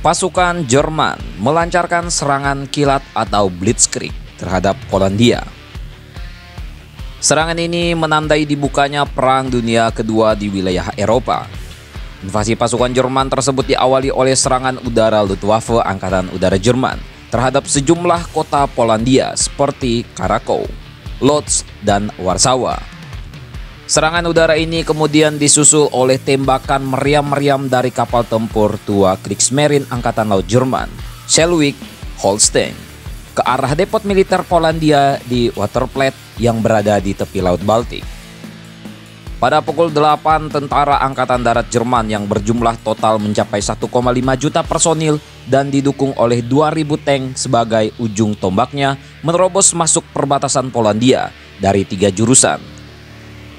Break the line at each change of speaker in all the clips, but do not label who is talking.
Pasukan Jerman melancarkan serangan kilat atau Blitzkrieg terhadap Polandia. Serangan ini menandai dibukanya Perang Dunia Kedua di wilayah Eropa. Invasi pasukan Jerman tersebut diawali oleh serangan udara Luftwaffe Angkatan Udara Jerman terhadap sejumlah kota Polandia seperti Krakow, Lodz, dan Warsawa. Serangan udara ini kemudian disusul oleh tembakan meriam-meriam dari kapal tempur tua Kriegsmarine Angkatan Laut Jerman, Schleswig-Holstein, ke arah depot militer Polandia di Waterplatz yang berada di tepi Laut Baltik. Pada pukul 8, tentara Angkatan Darat Jerman yang berjumlah total mencapai 1,5 juta personil dan didukung oleh 2.000 tank sebagai ujung tombaknya menerobos masuk perbatasan Polandia dari 3 jurusan.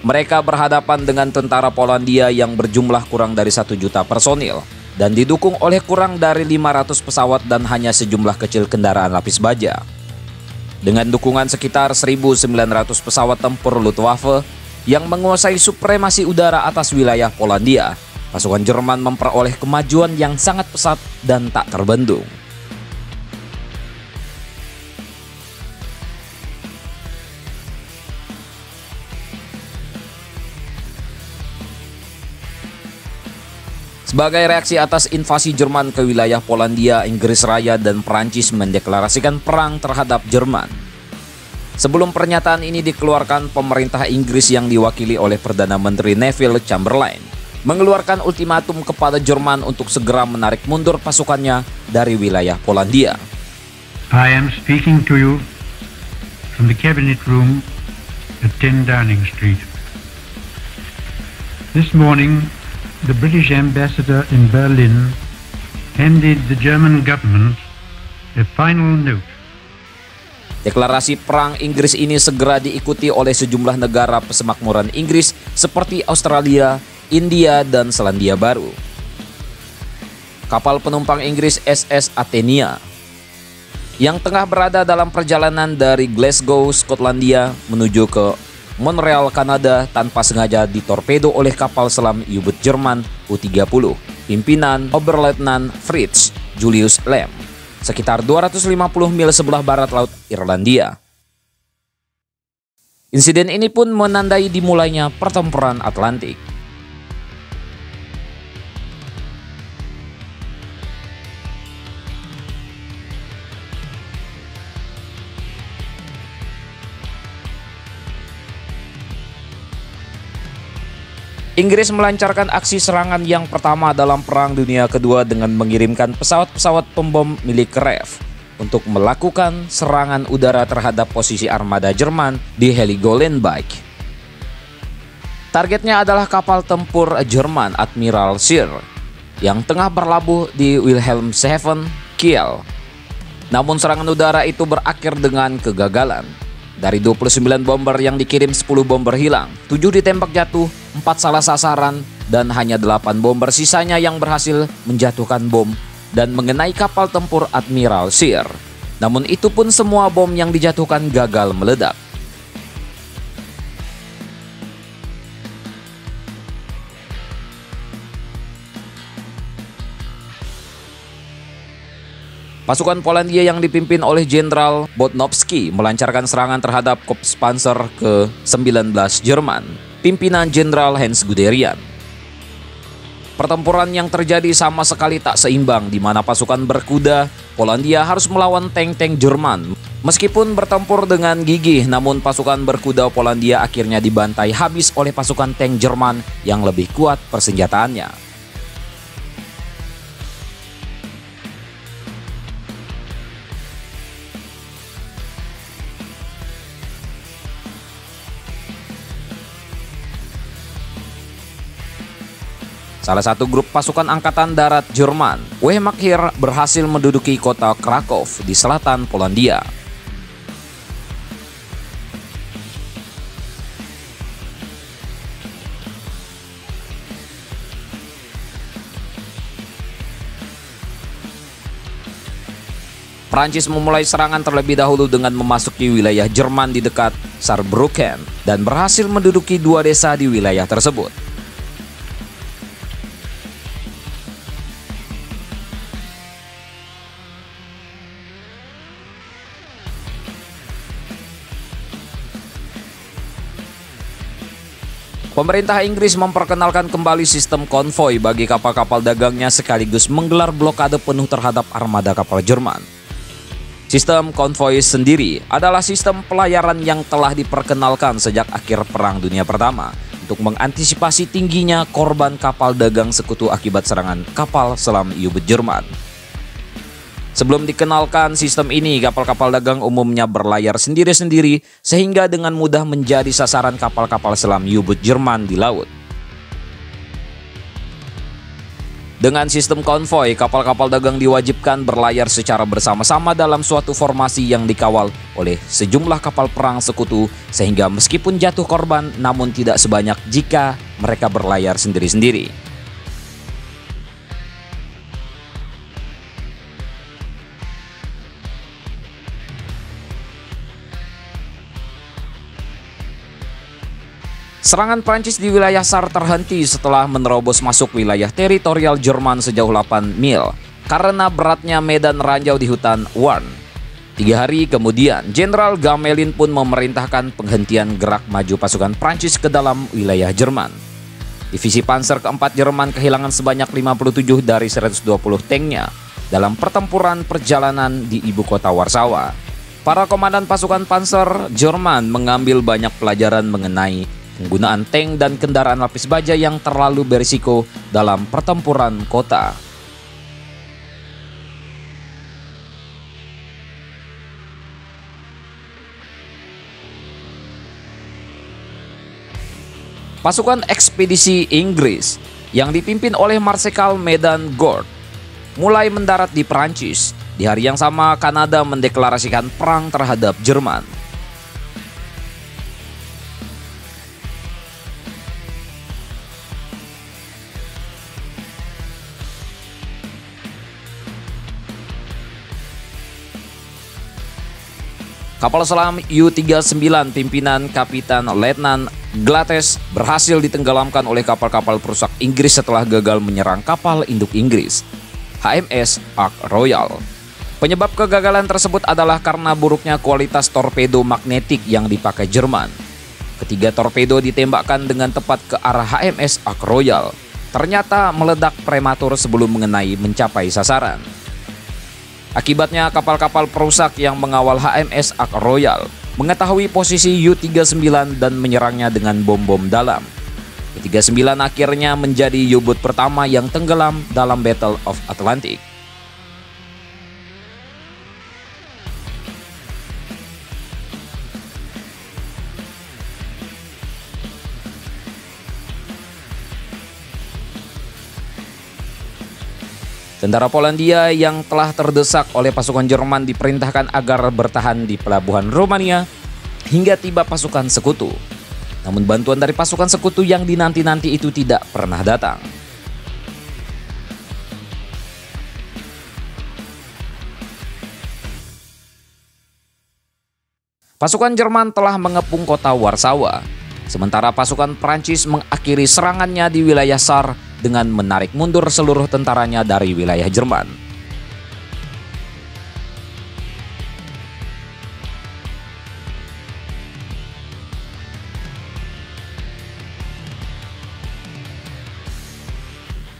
Mereka berhadapan dengan tentara Polandia yang berjumlah kurang dari 1 juta personil dan didukung oleh kurang dari 500 pesawat dan hanya sejumlah kecil kendaraan lapis baja. Dengan dukungan sekitar 1.900 pesawat tempur Luftwaffe yang menguasai supremasi udara atas wilayah Polandia, pasukan Jerman memperoleh kemajuan yang sangat pesat dan tak terbendung. Sebagai reaksi atas invasi Jerman ke wilayah Polandia, Inggris Raya dan Perancis mendeklarasikan perang terhadap Jerman. Sebelum pernyataan ini dikeluarkan, pemerintah Inggris yang diwakili oleh Perdana Menteri Neville Chamberlain mengeluarkan ultimatum kepada Jerman untuk segera menarik mundur pasukannya dari wilayah Polandia.
I am speaking to you from the Cabinet Room at 10 Downing Street. This morning, the British ambassador in Berlin handed the German government a final note.
Deklarasi perang Inggris ini segera diikuti oleh sejumlah negara pesemakmuran Inggris seperti Australia, India, dan Selandia Baru. Kapal penumpang Inggris SS Athenia yang tengah berada dalam perjalanan dari Glasgow, Skotlandia menuju ke Montreal, Kanada tanpa sengaja ditorpedo oleh kapal selam U-boat Jerman U-30 pimpinan Oberleutnant Fritz Julius Lem sekitar 250 mil sebelah barat Laut Irlandia. Insiden ini pun menandai dimulainya pertempuran Atlantik. Inggris melancarkan aksi serangan yang pertama dalam Perang Dunia Kedua dengan mengirimkan pesawat-pesawat pembom milik RAF untuk melakukan serangan udara terhadap posisi armada Jerman di Heligoland-Beek. Targetnya adalah kapal tempur Jerman Admiral Scheer yang tengah berlabuh di Wilhelmshaven, Kiel. Namun serangan udara itu berakhir dengan kegagalan. Dari 29 bomber yang dikirim, 10 bomber hilang, 7 ditembak jatuh, 4 salah sasaran, dan hanya 8 bomber sisanya yang berhasil menjatuhkan bom dan mengenai kapal tempur Admiral Scheer. Namun itu pun semua bom yang dijatuhkan gagal meledak. Pasukan Polandia yang dipimpin oleh Jenderal Bodnowski melancarkan serangan terhadap Korps Panzer ke-19 Jerman, pimpinan Jenderal Hans Guderian. Pertempuran yang terjadi sama sekali tak seimbang, di mana pasukan berkuda Polandia harus melawan tank-tank Jerman. Meskipun bertempur dengan gigih, namun pasukan berkuda Polandia akhirnya dibantai habis oleh pasukan tank Jerman yang lebih kuat persenjataannya. Salah satu grup pasukan Angkatan Darat Jerman, Wehrmacht, berhasil menduduki kota Krakow di selatan Polandia. Prancis memulai serangan terlebih dahulu dengan memasuki wilayah Jerman di dekat Saarbrücken dan berhasil menduduki 2 desa di wilayah tersebut. Pemerintah Inggris memperkenalkan kembali sistem konvoi bagi kapal-kapal dagangnya sekaligus menggelar blokade penuh terhadap armada kapal Jerman. Sistem konvoi sendiri adalah sistem pelayaran yang telah diperkenalkan sejak akhir Perang Dunia Pertama untuk mengantisipasi tingginya korban kapal dagang sekutu akibat serangan kapal selam U-boat Jerman. Sebelum dikenalkan sistem ini, kapal-kapal dagang umumnya berlayar sendiri-sendiri sehingga dengan mudah menjadi sasaran kapal-kapal selam U-boat Jerman di laut. Dengan sistem konvoi, kapal-kapal dagang diwajibkan berlayar secara bersama-sama dalam suatu formasi yang dikawal oleh sejumlah kapal perang sekutu sehingga meskipun jatuh korban namun tidak sebanyak jika mereka berlayar sendiri-sendiri. Serangan Prancis di wilayah SAR terhenti setelah menerobos masuk wilayah teritorial Jerman sejauh 8 mil karena beratnya medan ranjau di hutan Warn. 3 hari kemudian, Jenderal Gamelin pun memerintahkan penghentian gerak maju pasukan Prancis ke dalam wilayah Jerman. Divisi Panzer keempat Jerman kehilangan sebanyak 57 dari 120 tanknya dalam pertempuran perjalanan di ibu kota Warsawa. Para komandan pasukan Panzer Jerman mengambil banyak pelajaran mengenai penggunaan tank dan kendaraan lapis baja yang terlalu berisiko dalam pertempuran kota. Pasukan ekspedisi Inggris yang dipimpin oleh Marsekal Medan Gord mulai mendarat di Prancis. Di hari yang sama, Kanada mendeklarasikan perang terhadap Jerman. Kapal selam U-39 pimpinan Kapitan Letnan Glates berhasil ditenggelamkan oleh kapal-kapal perusak Inggris setelah gagal menyerang kapal induk Inggris, HMS Ark Royal. Penyebab kegagalan tersebut adalah karena buruknya kualitas torpedo magnetik yang dipakai Jerman. Ketiga torpedo ditembakkan dengan tepat ke arah HMS Ark Royal, ternyata meledak prematur sebelum mencapai sasaran. Akibatnya kapal-kapal perusak yang mengawal HMS Ark Royal mengetahui posisi U-39 dan menyerangnya dengan bom-bom dalam. U-39 akhirnya menjadi U-boat pertama yang tenggelam dalam Battle of Atlantic. Tentara Polandia yang telah terdesak oleh pasukan Jerman diperintahkan agar bertahan di pelabuhan Romania hingga tiba pasukan sekutu. Namun bantuan dari pasukan sekutu yang dinanti-nanti itu tidak pernah datang. Pasukan Jerman telah mengepung kota Warsawa, sementara pasukan Prancis mengakhiri serangannya di wilayah SAR dengan menarik mundur seluruh tentaranya dari wilayah Jerman.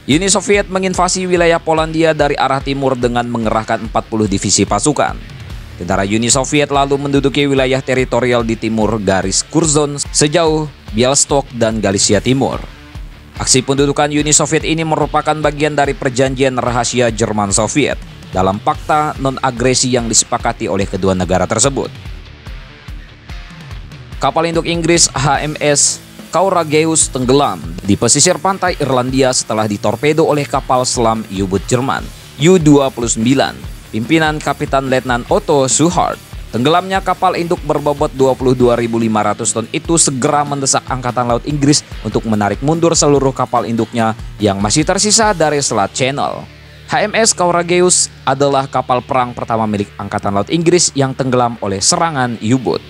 Uni Soviet menginvasi wilayah Polandia dari arah timur dengan mengerahkan 40 divisi pasukan. Tentara Uni Soviet lalu menduduki wilayah teritorial di timur garis Curzon sejauh Bialystok dan Galicia Timur. Aksi pendudukan Uni Soviet ini merupakan bagian dari perjanjian rahasia Jerman Soviet dalam fakta non-agresi yang disepakati oleh kedua negara tersebut. Kapal induk Inggris HMS Courageous tenggelam di pesisir pantai Irlandia setelah ditorpedo oleh kapal selam U-boat Jerman U-29, pimpinan Kapitan Letnan Otto Suhard. Tenggelamnya kapal induk berbobot 22.500 ton itu segera mendesak Angkatan Laut Inggris untuk menarik mundur seluruh kapal induknya yang masih tersisa dari Selat Channel. HMS Courageous adalah kapal perang pertama milik Angkatan Laut Inggris yang tenggelam oleh serangan U-boat.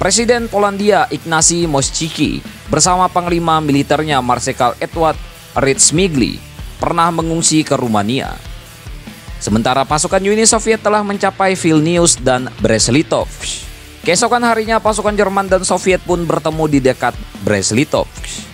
Presiden Polandia Ignacy Mościcki bersama Panglima militernya Marsekal Edward Ryczmigli pernah mengungsi ke Rumania. Sementara pasukan Uni Soviet telah mencapai Vilnius dan Brest-Litovsk. Keesokan harinya pasukan Jerman dan Soviet pun bertemu di dekat Brest-Litovsk.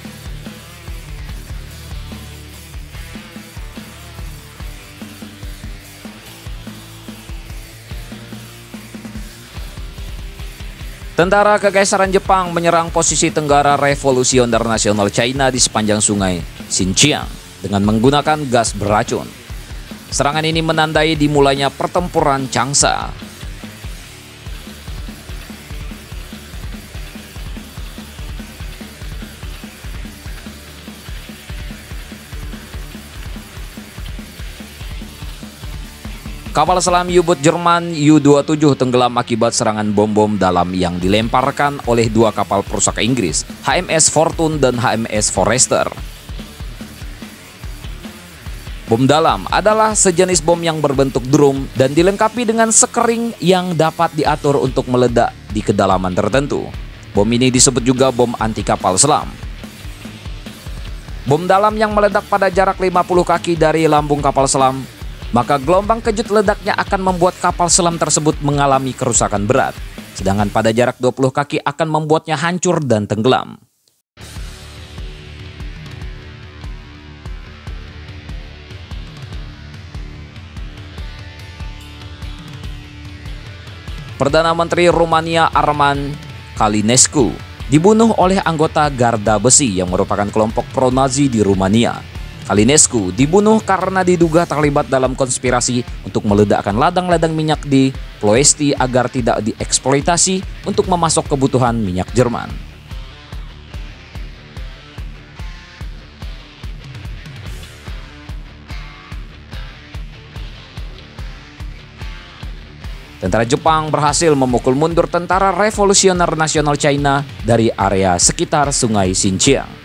Tentara Kekaisaran Jepang menyerang posisi Tenggara Revolusioner Nasional China di sepanjang sungai Xinjiang dengan menggunakan gas beracun. Serangan ini menandai dimulainya pertempuran Changsha. Kapal selam U-boat Jerman U-27 tenggelam akibat serangan bom-bom dalam yang dilemparkan oleh dua kapal perusak Inggris, HMS Fortune dan HMS Forester. Bom dalam adalah sejenis bom yang berbentuk drum dan dilengkapi dengan sekering yang dapat diatur untuk meledak di kedalaman tertentu. Bom ini disebut juga bom anti kapal selam. Bom dalam yang meledak pada jarak 50 kaki dari lambung kapal selam, maka gelombang kejut ledaknya akan membuat kapal selam tersebut mengalami kerusakan berat. Sedangkan pada jarak 20 kaki akan membuatnya hancur dan tenggelam. Perdana Menteri Rumania Arman Calinescu dibunuh oleh anggota Garda Besi yang merupakan kelompok pro-Nazi di Rumania. Calinescu dibunuh karena diduga terlibat dalam konspirasi untuk meledakkan ladang-ladang minyak di Ploesti agar tidak dieksploitasi untuk memasok kebutuhan minyak Jerman. Tentara Jepang berhasil memukul mundur Tentara Revolusioner Nasional China dari area sekitar sungai Xinjiang.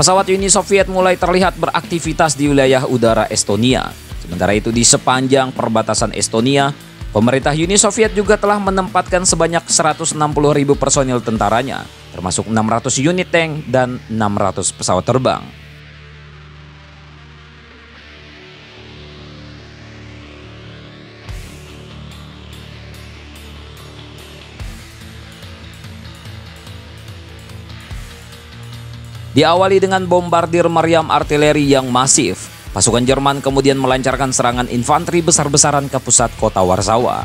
Pesawat Uni Soviet mulai terlihat beraktivitas di wilayah udara Estonia. Sementara itu di sepanjang perbatasan Estonia, pemerintah Uni Soviet juga telah menempatkan sebanyak 160.000 personil tentaranya, termasuk 600 unit tank dan 600 pesawat terbang. Diawali dengan bombardir meriam artileri yang masif, pasukan Jerman kemudian melancarkan serangan infanteri besar-besaran ke pusat kota Warsawa.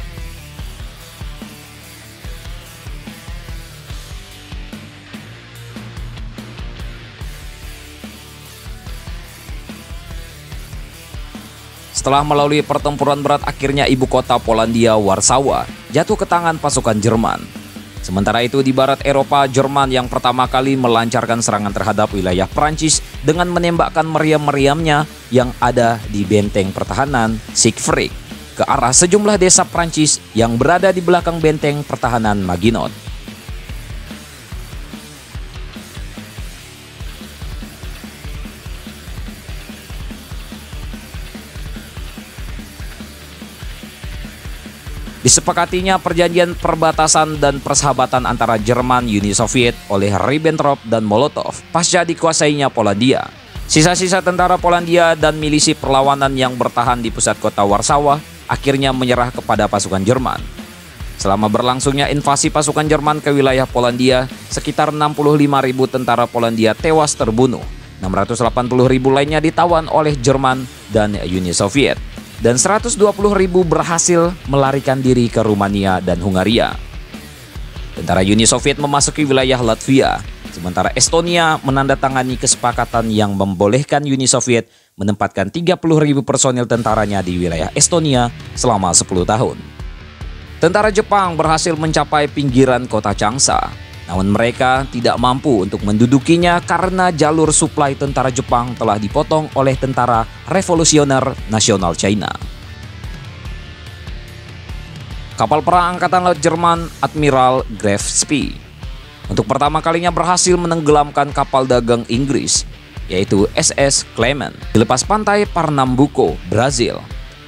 Setelah melalui pertempuran berat, akhirnya ibu kota Polandia, Warsawa, jatuh ke tangan pasukan Jerman. Sementara itu di barat Eropa, Jerman yang pertama kali melancarkan serangan terhadap wilayah Prancis dengan menembakkan meriam-meriamnya yang ada di benteng pertahanan Siegfried ke arah sejumlah desa Prancis yang berada di belakang benteng pertahanan Maginot. Disepakatinya perjanjian perbatasan dan persahabatan antara Jerman Uni Soviet oleh Ribbentrop dan Molotov pasca dikuasainya Polandia. Sisa-sisa tentara Polandia dan milisi perlawanan yang bertahan di pusat kota Warsawa akhirnya menyerah kepada pasukan Jerman. Selama berlangsungnya invasi pasukan Jerman ke wilayah Polandia, sekitar 65.000 tentara Polandia tewas terbunuh, 680.000 lainnya ditawan oleh Jerman dan Uni Soviet, dan 120.000 berhasil melarikan diri ke Rumania dan Hungaria. Tentara Uni Soviet memasuki wilayah Latvia, sementara Estonia menandatangani kesepakatan yang membolehkan Uni Soviet menempatkan 30.000 personil tentaranya di wilayah Estonia selama 10 tahun. Tentara Jepang berhasil mencapai pinggiran kota Changsha, namun mereka tidak mampu untuk mendudukinya karena jalur suplai tentara Jepang telah dipotong oleh Tentara Revolusioner Nasional China. Kapal perang Angkatan Laut Jerman Admiral Graf Spee untuk pertama kalinya berhasil menenggelamkan kapal dagang Inggris, yaitu SS Clement, di lepas pantai Pernambuco, Brazil.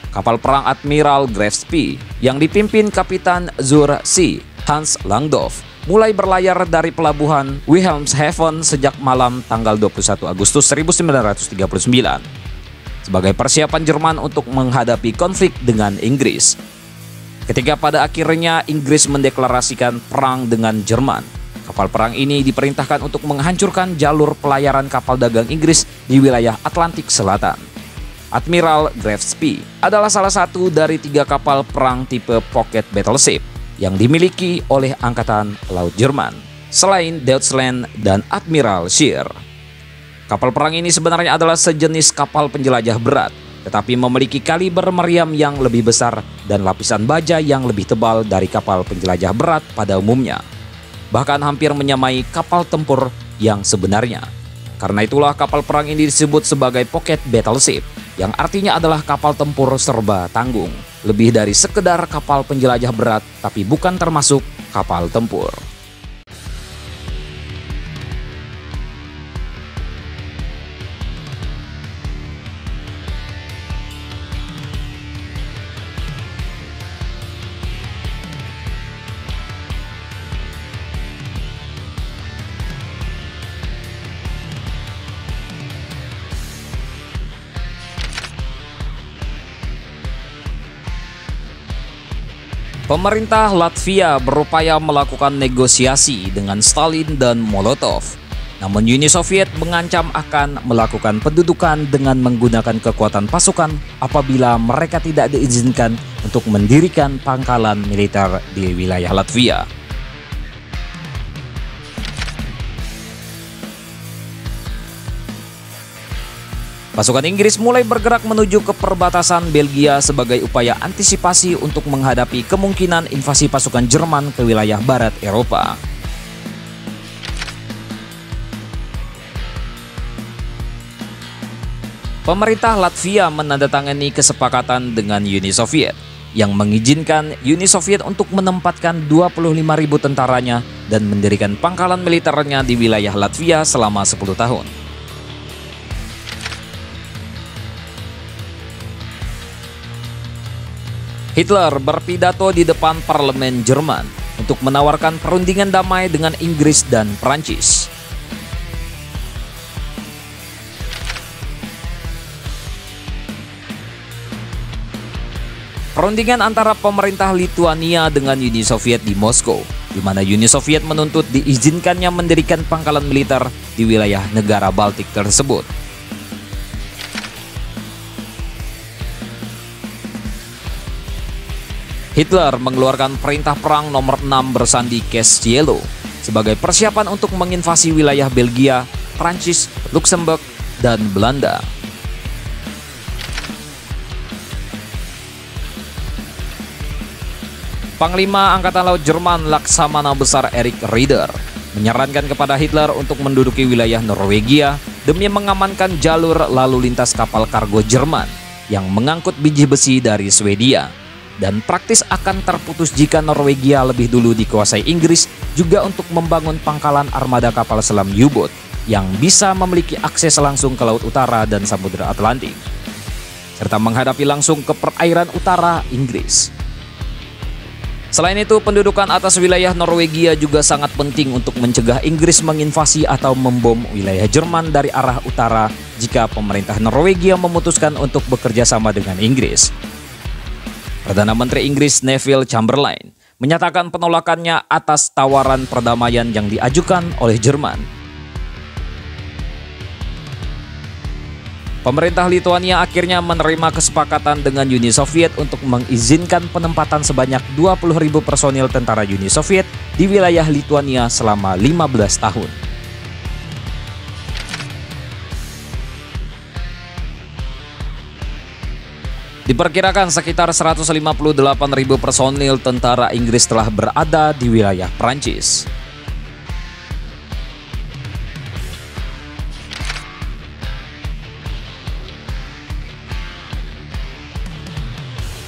kapal perang Admiral Gravesby yang dipimpin Kapitan Zur See Hans Langdorf mulai berlayar dari pelabuhan Wilhelmshaven sejak malam tanggal 21 Agustus 1939 sebagai persiapan Jerman untuk menghadapi konflik dengan Inggris. Ketika pada akhirnya Inggris mendeklarasikan perang dengan Jerman, kapal perang ini diperintahkan untuk menghancurkan jalur pelayaran kapal dagang Inggris di wilayah Atlantik Selatan. Admiral Gravesby adalah salah satu dari 3 kapal perang tipe pocket battleship yang dimiliki oleh Angkatan Laut Jerman, selain Deutschland dan Admiral Scheer. Kapal perang ini sebenarnya adalah sejenis kapal penjelajah berat, tetapi memiliki kaliber meriam yang lebih besar dan lapisan baja yang lebih tebal dari kapal penjelajah berat pada umumnya, bahkan hampir menyamai kapal tempur yang sebenarnya. Karena itulah kapal perang ini disebut sebagai pocket battleship, yang artinya adalah kapal tempur serba tanggung, lebih dari sekedar kapal penjelajah berat, tapi bukan termasuk kapal tempur. Pemerintah Latvia berupaya melakukan negosiasi dengan Stalin dan Molotov. Namun Uni Soviet mengancam akan melakukan pendudukan dengan menggunakan kekuatan pasukan apabila mereka tidak diizinkan untuk mendirikan pangkalan militer di wilayah Latvia. Pasukan Inggris mulai bergerak menuju ke perbatasan Belgia sebagai upaya antisipasi untuk menghadapi kemungkinan invasi pasukan Jerman ke wilayah barat Eropa. Pemerintah Latvia menandatangani kesepakatan dengan Uni Soviet yang mengizinkan Uni Soviet untuk menempatkan 25.000 tentaranya dan mendirikan pangkalan militernya di wilayah Latvia selama 10 tahun. Hitler berpidato di depan parlemen Jerman untuk menawarkan perundingan damai dengan Inggris dan Prancis. Perundingan antara pemerintah Lituania dengan Uni Soviet di Moskow, di mana Uni Soviet menuntut diizinkannya mendirikan pangkalan militer di wilayah negara Baltik tersebut. Hitler mengeluarkan perintah perang nomor 6 bersandi Castiello sebagai persiapan untuk menginvasi wilayah Belgia, Prancis, Luksemburg, dan Belanda. Panglima Angkatan Laut Jerman Laksamana Besar Erich Rieder menyarankan kepada Hitler untuk menduduki wilayah Norwegia demi mengamankan jalur lalu lintas kapal kargo Jerman yang mengangkut biji besi dari Swedia. Dan praktis akan terputus jika Norwegia lebih dulu dikuasai Inggris juga untuk membangun pangkalan armada kapal selam U-boat yang bisa memiliki akses langsung ke Laut Utara dan Samudra Atlantik, serta menghadapi langsung ke perairan utara Inggris. Selain itu, pendudukan atas wilayah Norwegia juga sangat penting untuk mencegah Inggris menginvasi atau membom wilayah Jerman dari arah utara jika pemerintah Norwegia memutuskan untuk bekerja sama dengan Inggris. Perdana Menteri Inggris Neville Chamberlain menyatakan penolakannya atas tawaran perdamaian yang diajukan oleh Jerman. Pemerintah Lituania akhirnya menerima kesepakatan dengan Uni Soviet untuk mengizinkan penempatan sebanyak 20.000 personil tentara Uni Soviet di wilayah Lituania selama 15 tahun. Diperkirakan sekitar 158.000 personil tentara Inggris telah berada di wilayah Prancis.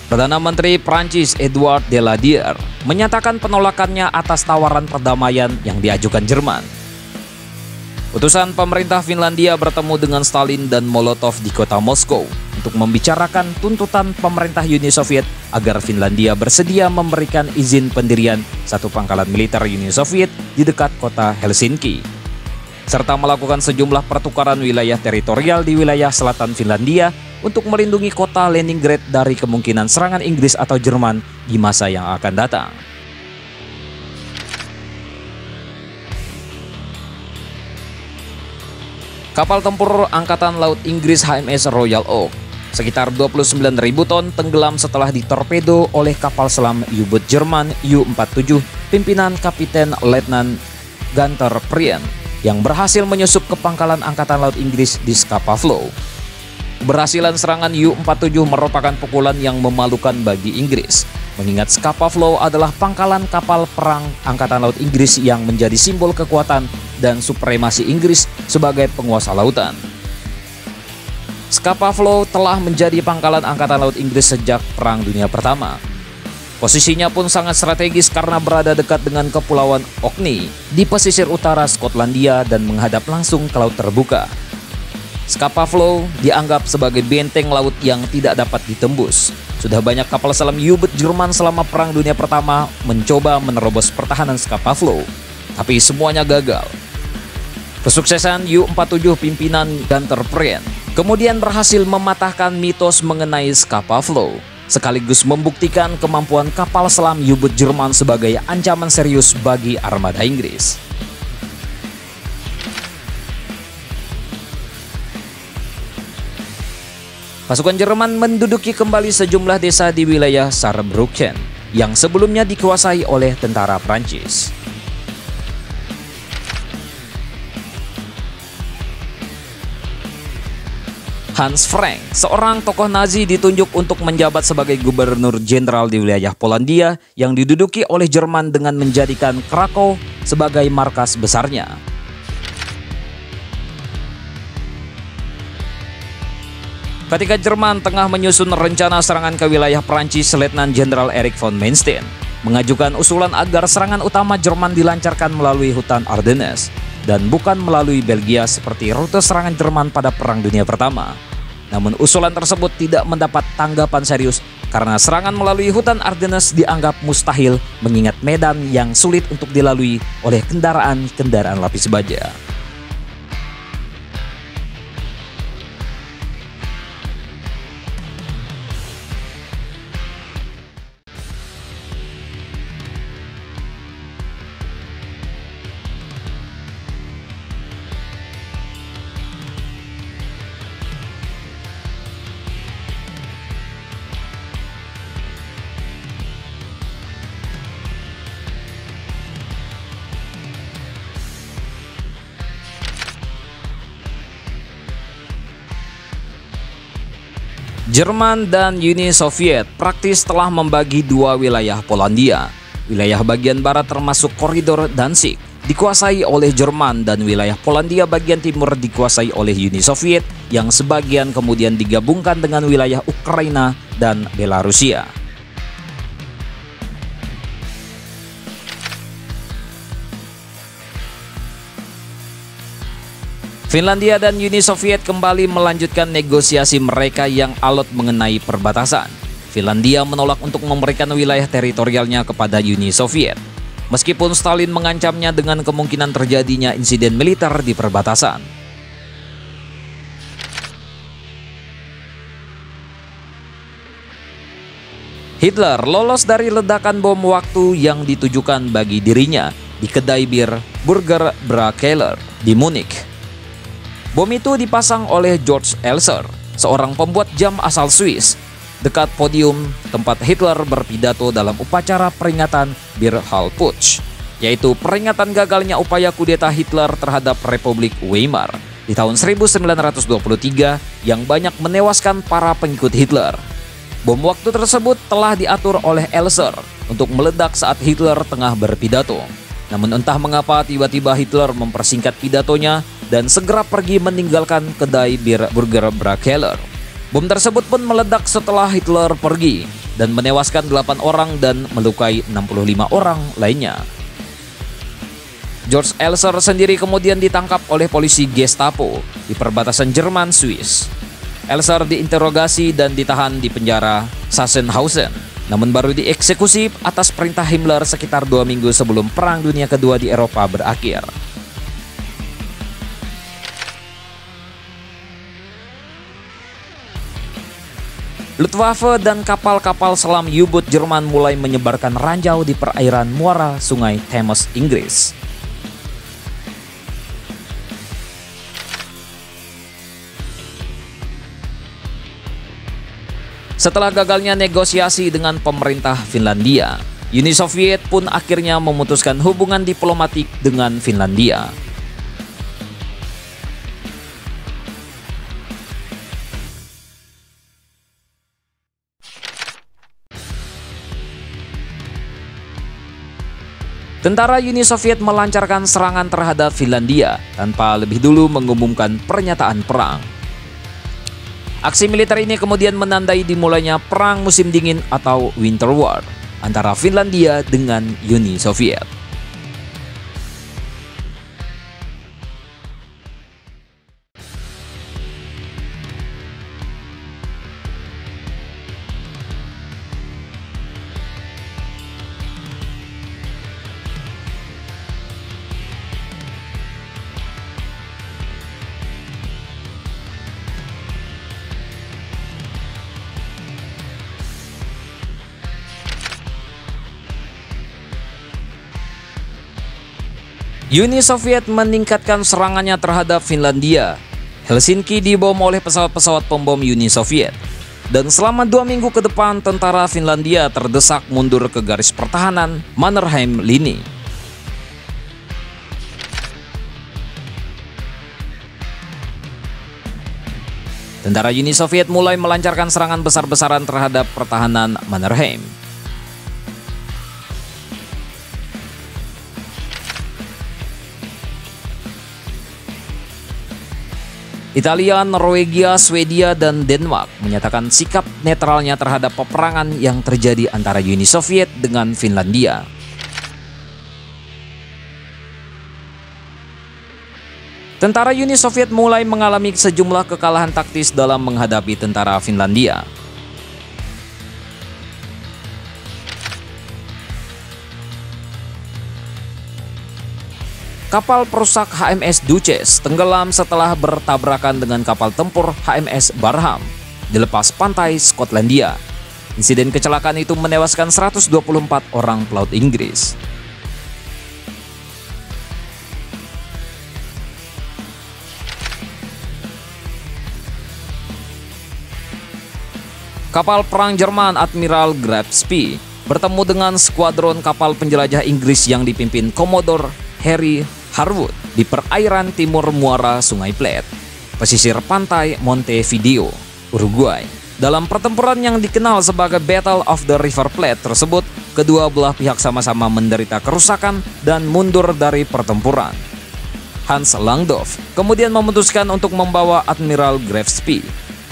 Perdana Menteri Prancis Edouard Daladier menyatakan penolakannya atas tawaran perdamaian yang diajukan Jerman. Utusan pemerintah Finlandia bertemu dengan Stalin dan Molotov di kota Moskow untuk membicarakan tuntutan pemerintah Uni Soviet agar Finlandia bersedia memberikan izin pendirian satu pangkalan militer Uni Soviet di dekat kota Helsinki, serta melakukan sejumlah pertukaran wilayah teritorial di wilayah selatan Finlandia untuk melindungi kota Leningrad dari kemungkinan serangan Inggris atau Jerman di masa yang akan datang. Kapal tempur Angkatan Laut Inggris HMS Royal Oak, sekitar 29.000 ton, tenggelam setelah ditorpedo oleh kapal selam U-boat Jerman U-47 pimpinan Kapiten Letnan Gunther Prien yang berhasil menyusup ke pangkalan Angkatan Laut Inggris di Scapa Flow. Keberhasilan serangan U-47 merupakan pukulan yang memalukan bagi Inggris, mengingat Scapa Flow adalah pangkalan kapal perang Angkatan Laut Inggris yang menjadi simbol kekuatan dan supremasi Inggris sebagai penguasa lautan. Scapa Flow telah menjadi pangkalan Angkatan Laut Inggris sejak Perang Dunia Pertama. Posisinya pun sangat strategis karena berada dekat dengan Kepulauan Orkney di pesisir utara Skotlandia dan menghadap langsung ke laut terbuka. Scapa Flow dianggap sebagai benteng laut yang tidak dapat ditembus. Sudah banyak kapal selam U-boat Jerman selama Perang Dunia Pertama mencoba menerobos pertahanan Scapa Flow, tapi semuanya gagal. Kesuksesan U-47 pimpinan Gunther Prien kemudian berhasil mematahkan mitos mengenai Scapa Flow, sekaligus membuktikan kemampuan kapal selam U-boat Jerman sebagai ancaman serius bagi armada Inggris. Pasukan Jerman menduduki kembali sejumlah desa di wilayah Saarbrücken yang sebelumnya dikuasai oleh tentara Prancis. Hans Frank, seorang tokoh Nazi, ditunjuk untuk menjabat sebagai gubernur jenderal di wilayah Polandia yang diduduki oleh Jerman dengan menjadikan Krakow sebagai markas besarnya. Ketika Jerman tengah menyusun rencana serangan ke wilayah Prancis, Letnan Jenderal Erich von Manstein mengajukan usulan agar serangan utama Jerman dilancarkan melalui hutan Ardennes dan bukan melalui Belgia seperti rute serangan Jerman pada Perang Dunia Pertama. Namun usulan tersebut tidak mendapat tanggapan serius karena serangan melalui hutan Ardennes dianggap mustahil mengingat medan yang sulit untuk dilalui oleh kendaraan-kendaraan lapis baja. Jerman dan Uni Soviet praktis telah membagi dua wilayah Polandia. Wilayah bagian barat termasuk koridor Danzig dikuasai oleh Jerman dan wilayah Polandia bagian timur dikuasai oleh Uni Soviet yang sebagian kemudian digabungkan dengan wilayah Ukraina dan Belarusia. Finlandia dan Uni Soviet kembali melanjutkan negosiasi mereka yang alot mengenai perbatasan. Finlandia menolak untuk memberikan wilayah teritorialnya kepada Uni Soviet, meskipun Stalin mengancamnya dengan kemungkinan terjadinya insiden militer di perbatasan. Hitler lolos dari ledakan bom waktu yang ditujukan bagi dirinya di kedai bir Burger Brakeller di Munich. Bom itu dipasang oleh George Elser, seorang pembuat jam asal Swiss, dekat podium tempat Hitler berpidato dalam upacara peringatan Bierhaltputsch, yaitu peringatan gagalnya upaya kudeta Hitler terhadap Republik Weimar di tahun 1923 yang banyak menewaskan para pengikut Hitler. Bom waktu tersebut telah diatur oleh Elser untuk meledak saat Hitler tengah berpidato. Namun entah mengapa tiba-tiba Hitler mempersingkat pidatonya dan segera pergi meninggalkan kedai bir Burger Brakeller. Bom tersebut pun meledak setelah Hitler pergi dan menewaskan 8 orang dan melukai 65 orang lainnya. George Elser sendiri kemudian ditangkap oleh polisi Gestapo di perbatasan Jerman-Swiss. Elser diinterogasi dan ditahan di penjara Sachsenhausen, namun baru dieksekusi atas perintah Himmler sekitar 2 minggu sebelum Perang Dunia Kedua di Eropa berakhir. Luftwaffe dan kapal-kapal selam U-boat Jerman mulai menyebarkan ranjau di perairan muara Sungai Thames, Inggris. Setelah gagalnya negosiasi dengan pemerintah Finlandia, Uni Soviet pun akhirnya memutuskan hubungan diplomatik dengan Finlandia. Tentara Uni Soviet melancarkan serangan terhadap Finlandia tanpa lebih dulu mengumumkan pernyataan perang. Aksi militer ini kemudian menandai dimulainya Perang Musim Dingin atau Winter War antara Finlandia dengan Uni Soviet. Uni Soviet meningkatkan serangannya terhadap Finlandia. Helsinki dibom oleh pesawat-pesawat pembom Uni Soviet. Dan selama 2 minggu ke depan, tentara Finlandia terdesak mundur ke garis pertahanan Mannerheim Linie. Tentara Uni Soviet mulai melancarkan serangan besar-besaran terhadap pertahanan Mannerheim. Italia, Norwegia, Swedia, dan Denmark menyatakan sikap netralnya terhadap peperangan yang terjadi antara Uni Soviet dengan Finlandia. Tentara Uni Soviet mulai mengalami sejumlah kekalahan taktis dalam menghadapi tentara Finlandia. Kapal perusak HMS Duchess tenggelam setelah bertabrakan dengan kapal tempur HMS Barham di lepas pantai Skotlandia. Insiden kecelakaan itu menewaskan 124 orang pelaut Inggris. Kapal perang Jerman Admiral Graf Spee bertemu dengan skuadron kapal penjelajah Inggris yang dipimpin Commodore Harry Harwood di perairan timur muara Sungai Plate, pesisir pantai Montevideo, Uruguay. Dalam pertempuran yang dikenal sebagai Battle of the River Plate tersebut, kedua belah pihak sama-sama menderita kerusakan dan mundur dari pertempuran. Hans Langdorff kemudian memutuskan untuk membawa Admiral Graf Spee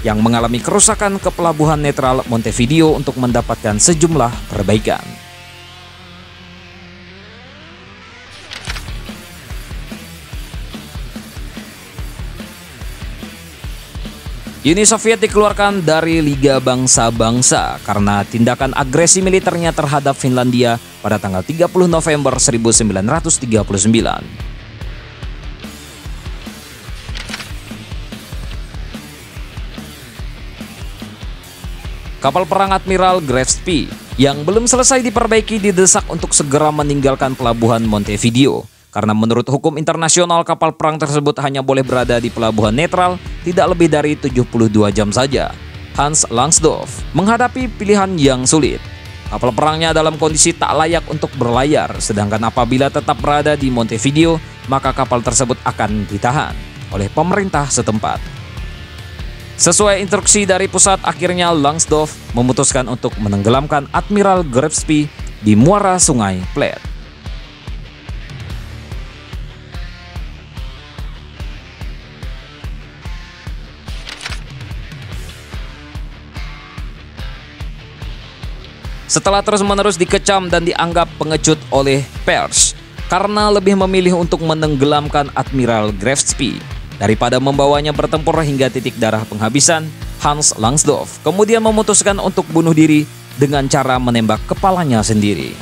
yang mengalami kerusakan ke pelabuhan netral Montevideo untuk mendapatkan sejumlah perbaikan. Uni Soviet dikeluarkan dari Liga Bangsa-Bangsa karena tindakan agresi militernya terhadap Finlandia pada tanggal 30 November 1939. Kapal perang Admiral Graf Spee yang belum selesai diperbaiki didesak untuk segera meninggalkan pelabuhan Montevideo. Karena menurut hukum internasional kapal perang tersebut hanya boleh berada di pelabuhan netral tidak lebih dari 72 jam saja. Hans Langsdorff menghadapi pilihan yang sulit. Kapal perangnya dalam kondisi tak layak untuk berlayar, sedangkan apabila tetap berada di Montevideo, maka kapal tersebut akan ditahan oleh pemerintah setempat. Sesuai instruksi dari pusat, akhirnya Langsdorff memutuskan untuk menenggelamkan Admiral Graf Spee di muara Sungai Plate. Setelah terus-menerus dikecam dan dianggap pengecut oleh pers karena lebih memilih untuk menenggelamkan Admiral Graf Spee daripada membawanya bertempur hingga titik darah penghabisan, Hans Langsdorff, kemudian memutuskan untuk bunuh diri dengan cara menembak kepalanya sendiri.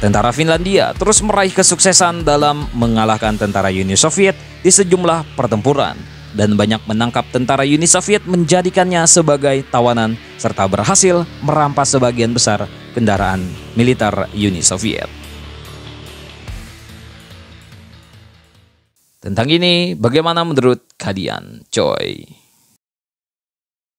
Tentara Finlandia terus meraih kesuksesan dalam mengalahkan tentara Uni Soviet di sejumlah pertempuran dan banyak menangkap tentara Uni Soviet, menjadikannya sebagai tawanan serta berhasil merampas sebagian besar kendaraan militer Uni Soviet. Tentang ini, bagaimana menurut kalian, coy?